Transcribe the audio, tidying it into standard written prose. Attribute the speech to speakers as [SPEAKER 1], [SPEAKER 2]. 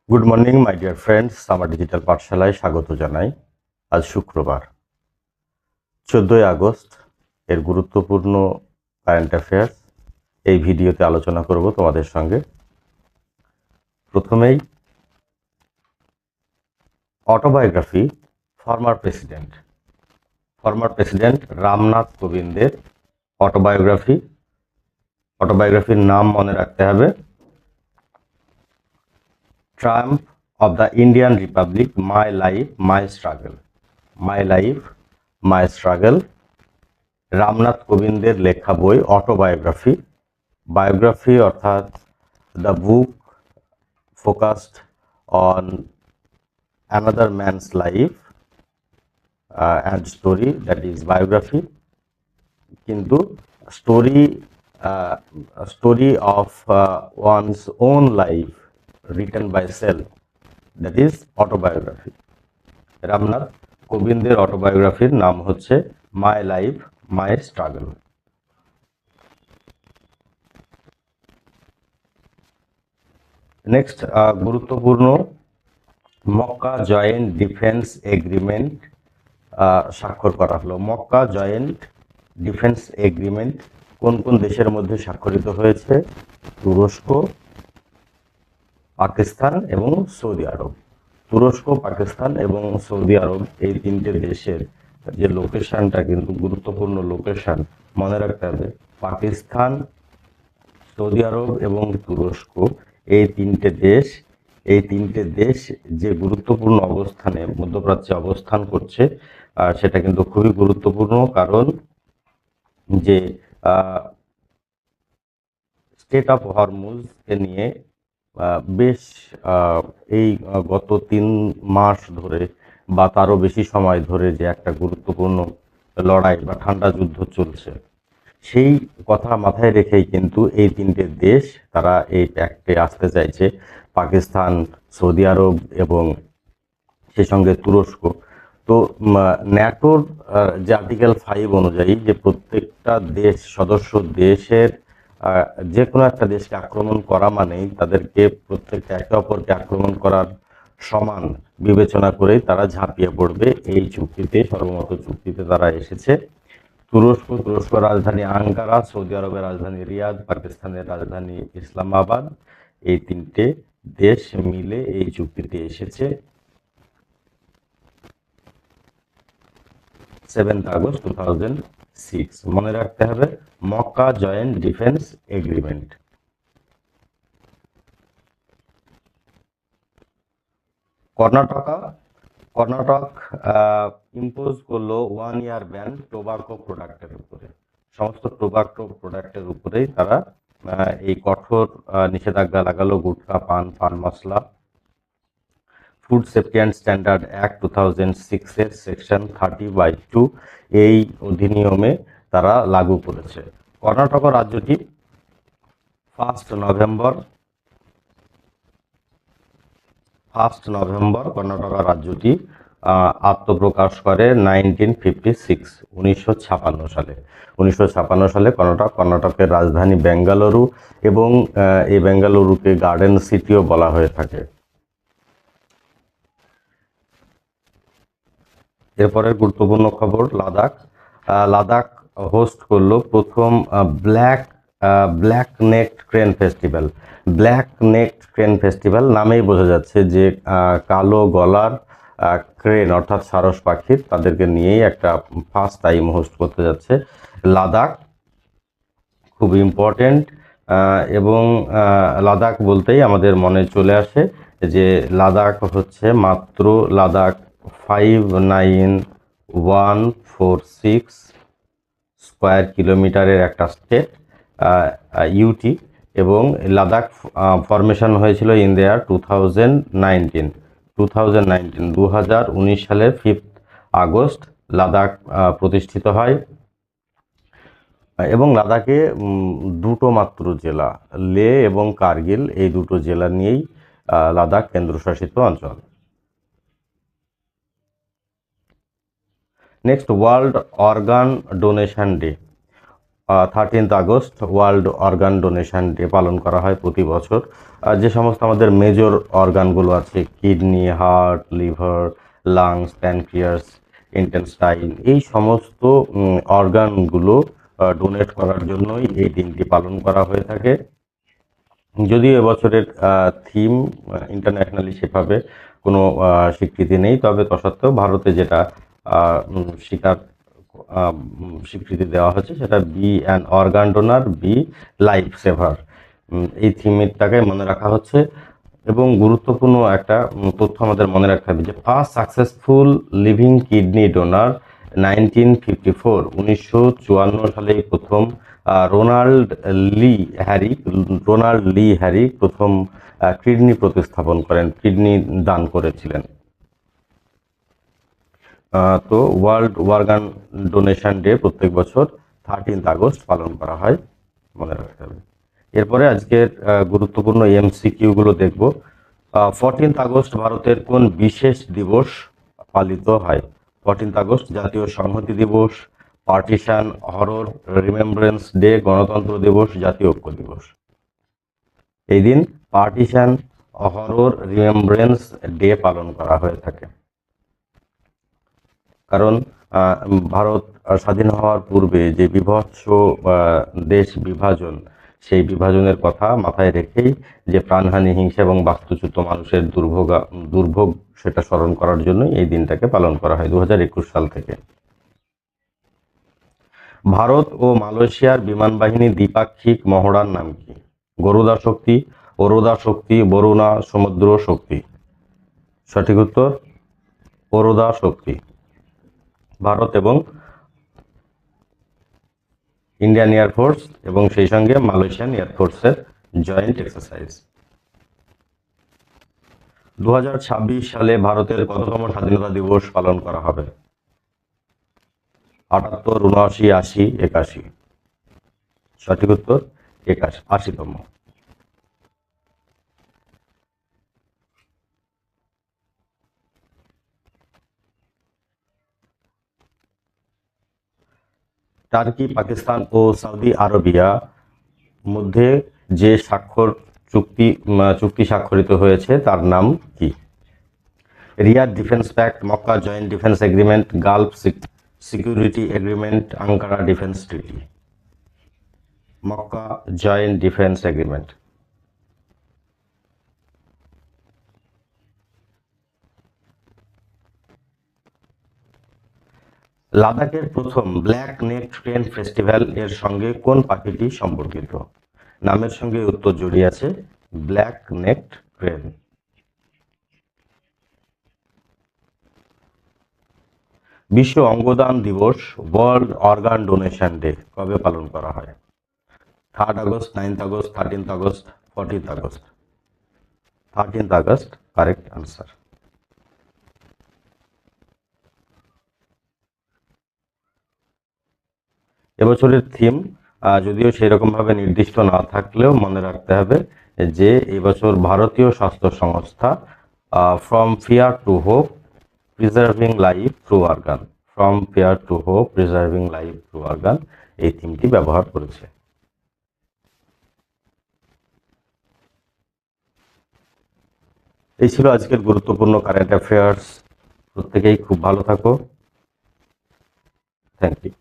[SPEAKER 1] Good morning my dear friends, আমার digital পাঠশালায় স্বাগত জানাই। আজ শুক্রবার 14 আগস্ট এর গুরুত্বপূর্ণ কারেন্ট অ্যাফেয়ার্স এই ভিডিওতে আলোচনা করব তোমাদের সঙ্গে। প্রথমেই অটোবায়োগ্রাফি ফর্মার প্রেসিডেন্ট রামনাথ কোবিন্দের অটোবায়োগ্রাফির নাম মনে রাখতে হবে। Triumph of the Indian republic, my life my struggle, Ramnath কোবিন্দের লেখা বই বায়োগ্রাফি অর্থাৎ the book focused on another man's life and story, that is biography. কিন্তু story of one's own life written by self, that is autobiography. Ramnath কোবিন্দের অটোবায়োগ্রাফির নাম হচ্ছে my life my struggle. Next গুরুত্বপূর্ণ মক্কা জয়েন্ট ডিফেন্স এগ্রিমেন্ট স্বাক্ষর করা হলো। Mecca joint defence agreement কোন কোন দেশের মধ্যে স্বাক্ষরিত হয়েছে? তুরস্ক, পাকিস্তান এবং সৌদি আরব। তুরস্ক, পাকিস্তান এবং সৌদি আরব এই তিনটে দেশের যে লোকেশনটা কিন্তু গুরুত্বপূর্ণ লোকেশন, মনে রাখতে হবে। পাকিস্তান, সৌদি আরব এবং তুরস্ক এই তিনটে দেশ যে গুরুত্বপূর্ণ অবস্থানে মধ্যপ্রাচ্যে অবস্থান করছে, সেটা কিন্তু খুবই গুরুত্বপূর্ণ। কারণ যে স্টেট অফ হরমুজকে নিয়ে বেশ এই গত 3 মাস ধরে বা তারও বেশি সময় ধরে যে একটা গুরুত্বপূর্ণ লড়াই বা ঠান্ডা যুদ্ধ চলছে, সেই কথা মাথায় রেখেই কিন্তু এই তিনটে দেশ তারা এই প্যাক্টে আসতে চাইছে। পাকিস্তান, সৌদি আরব এবং সেই সঙ্গে তুরস্ক। তো ন্যাটোর যে আর্টিকেল 5 অনুযায়ী যে প্রত্যেকটা সদস্য দেশের যে কোনো একটা দেশকে আক্রমণ করা মানেই তাদেরকে প্রত্যেকটা একে অপরকে আক্রমণ করার সমান বিবেচনা করেই তারা ঝাঁপিয়ে পড়বে এই চুক্তিতে, সর্বমত চুক্তিতে তারা এসেছে। তুরস্ক রাজধানী আঙ্কারা, সৌদি আরবের রাজধানী রিয়াদ, পাকিস্তানের রাজধানী ইসলামাবাদ, এই তিনটে দেশ মিলে এই চুক্তিতে এসেছে 7th August 2006। মনে রাখতে হবে Mecca joint defence agreement. Karnataka impose করলো 1 year ব্যান টোবাকো প্রোডাক্টের উপরে। সমস্ত টোবাকো প্রোডাক্টের উপরেই তারা এই কঠোর নিষেধাজ্ঞা লাগালো। Gutkha, paan masala. Food safety and standard act 2006 এর সেকশন 30/2 এই অধিনিয়মে তারা লাগু করেছে। কর্ণাটক রাজ্যটি 1 নভেম্বর কর্ণাটক রাজ্যটি আত্মপ্রকাশ করে 1956 সালে। 1956 সালে কর্ণাটকের রাজধানী বেঙ্গালুরু, এবং এই বেঙ্গালুরুকে গার্ডেন সিটিও বলা হয়ে থাকে। এরপরের গুরুত্বপূর্ণ খবর লাদাখ হোস্ট করলো প্রথম ব্ল্যাক নেকড ক্রেন ফেস্টিভ্যাল। নামেই বোঝা যাচ্ছে যে কালো গলার ক্রেন অর্থাৎ সারস পাখির, তাদেরকে নিয়েই একটা ফার্স্ট টাইম হোস্ট করতে যাচ্ছে লাদাখ। খুব ইম্পর্টেন্ট, এবং লাদাখ বলতেই আমাদের মনে চলে আসে যে লাদাখ হচ্ছে মাত্র 59146 স্কোয়ার কিলোমিটারের একটা স্টেট, ইউটি। এবং লাদাখ ফরমেশন হয়েছিল ইন দ্য ইয়ার 2019 সালের 5 আগস্ট লাদাখ প্রতিষ্ঠিত হয়। এবং লাদাখে দুটো মাত্র জেলা, লে এবং কার্গিল, এই দুটো জেলা নিয়েই লাদাখ কেন্দ্রশাসিত অঞ্চল। Next world organ donation day. 13 August world organ donation day পালন করা হয় প্রতি বছর। যে সমস্ত আমাদের মেজর অর্গানগুলো আছে, kidney, heart, liver, lungs, pancreas, intestine, এই সমস্ত অর্গানগুলো ডোনেট করার জন্যই এই দিনটি পালন করা হয়ে থাকে। যদিও এবছরের থিম ইন্টারন্যাশনালি সেভাবে কোনো স্বীকৃতি নেই, তবে তসত্ত্বেও ভারতে যেটা স্বীকার স্বীকৃতি দেওয়া হচ্ছে সেটা be an organ donor, be life saver, এই থিমটাকে মনে রাখা হচ্ছে। এবং গুরুত্বপূর্ণ একটা তথ্য আমাদের মনে রাখতে হবে যে first successful living kidney donor 1954, 1954 সালে প্রথম রোনাল্ড লি হ্যারি প্রথম কিডনি প্রতিস্থাপন করেন, কিডনি দান করেছিলেন। তো ওয়ার্ল্ড অর্গান ডোনেশন ডে প্রত্যেক বছর 13 আগস্ট পালন করা হয়, মনে রাখতে হবে। এরপরে আজকের গুরুত্বপূর্ণ এমসিকিউগুলো দেখব। 14 আগস্ট ভারতের কোন বিশেষ দিবস পালিত হয়? 14 আগস্ট জাতীয় সংহতি দিবস, পার্টিশন হরর রিমেম্বারেন্স ডে, গণতন্ত্র দিবস, জাতীয় ঐক্য দিবস। এই দিন পার্টিশন হরর রিমেম্বারেন্স ডে পালন করা হয়ে থাকে, কারণ ভারত স্বাধীন হওয়ার পূর্বে যে বিভৎস দেশ বিভাজন, সেই বিভাজনের কথা মাথায় রেখেই যে প্রাণহানি, হিংসা এবং বাস্তুচ্যুত মানুষের দুর্ভোগ সেটা স্মরণ করার জন্যই এই দিনটাকে পালন করা হয় 2021 সাল থেকে। ভারত ও মালয়েশিয়ার বিমান বাহিনী দ্বিপাক্ষিক মহড়ার নাম কি? গরুদা শক্তি, অরোদা শক্তি, বরুণা সমুদ্র শক্তি। সঠিক উত্তর অরোদা শক্তি। ভারত এবং ইন্ডিয়ান এয়ারফোর্স এবং সেই সঙ্গে মালয়েশিয়ান এয়ারফোর্সের জয়েন্ট এক্সারসাইজ। 2026 সালে ভারতের কততম স্বাধীনতা দিবস পালন করা হবে? 78, 79, 80, 81। সঠিক উত্তর 80তম। টার্কি, পাকিস্তান ও সৌদি আরবিয়া মধ্যে যে চুক্তি স্বাক্ষরিত হয়েছে তার নাম কি? Riyadh defence pact, Mecca joint defence agreement, Gulf security agreement, Ankara defence treaty. Mecca joint defence agreement. লাদাখের প্রথম ব্ল্যাক নেক ক্রেন ফেস্টিভ্যাল এর সঙ্গে কোন পাখিটি সম্পর্কিত? নামের সঙ্গে উত্তর জড়িয়ে আছে, ব্ল্যাক নেকড ক্রেন। বিশ্ব অঙ্গদান দিবস, ওয়ার্ল্ড অর্গান ডোনেশন ডে কবে পালন করা হয়? 3 August, 9 August, 13 August, 14 August. 13 August correct answer. এবছরের থিম যদিও সেরকম ভাবে নির্দিষ্ট না থাকলেও মনে রাখতে হবে যে এবছর ভারতীয় স্বাস্থ্য সংস্থা from fear two hope preserving life through organ, from fear two hope preserving life through organ, এই থিমটি ব্যবহার করেছে। এই ছিল আজকের গুরুত্বপূর্ণ কারেন্ট অ্যাফেয়ার্স। প্রত্যেকেই খুব ভালো থাকো। Thank you.